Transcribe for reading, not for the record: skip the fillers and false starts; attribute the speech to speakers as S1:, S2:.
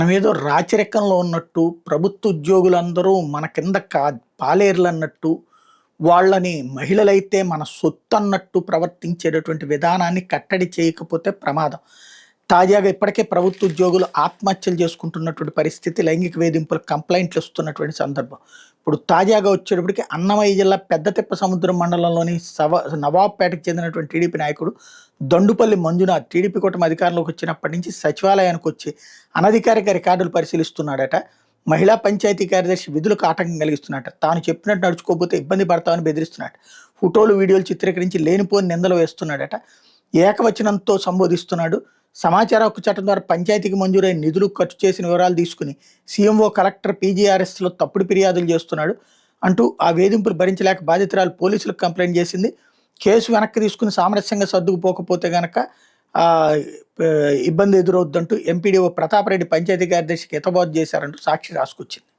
S1: మనమేదో రాచరికంలో ఉన్నట్టు, ప్రభుత్వ ఉద్యోగులందరూ మన కింద పాలేర్లన్నట్టు, వాళ్ళని మహిళలైతే మన సొత్తన్నట్టు ప్రవర్తించేటటువంటి విధానాన్ని కట్టడి చేయకపోతే ప్రమాదం. తాజాగా ఇప్పటికే ప్రభుత్వ ఉద్యోగులు ఆత్మహత్యలు చేసుకుంటున్నటువంటి పరిస్థితి, లైంగిక వేధింపుల కంప్లెయింట్లు వస్తున్నటువంటి సందర్భం. ఇప్పుడు తాజాగా వచ్చేటప్పటికి అన్నమయ్య జిల్లా పెద్దతిప్ప సముద్రం మండలంలోని నవాబ్పేటకు చెందినటువంటి టీడీపీ నాయకుడు దండుపల్లి మంజునాథ్ టీడీపీ కూటమి అధికారంలోకి వచ్చినప్పటి నుంచి సచివాలయానికి వచ్చి అనధికారిక రికార్డులు పరిశీలిస్తున్నాడట. మహిళా పంచాయతీ కార్యదర్శి విధులకు ఆటంకం కలిగిస్తున్నట్ట. తాను చెప్పినట్టు నడుచుకోకపోతే ఇబ్బంది పడతామని బెదిరిస్తున్నాడు. ఫోటోలు వీడియోలు చిత్రీకరించి లేనిపోని నిందలు వేస్తున్నాడట. ఏకవచనంతో సంబోధిస్తున్నాడు. సమాచార హక్కు చట్టం ద్వారా పంచాయతీకి మంజూరైన నిధులు ఖర్చు చేసిన వివరాలు తీసుకుని సీఎంఓ, కలెక్టర్, పీజీఆర్ఎస్లో తప్పుడు ఫిర్యాదులు చేస్తున్నాడు అంటూ ఆ వేధింపులు భరించలేక బాధితురాలు పోలీసులకు కంప్లైంట్ చేసింది. కేసు వెనక్కి తీసుకుని సామరస్యంగా సర్దుకుపోకపోతే గనక ఇబ్బంది ఎదురవుద్దంటూ ఎంపీడీఓ ప్రతాపరెడ్డి పంచాయతీ కార్యదర్శికి హితబోధ చేశారంటూ సాక్షి రాసుకొచ్చింది.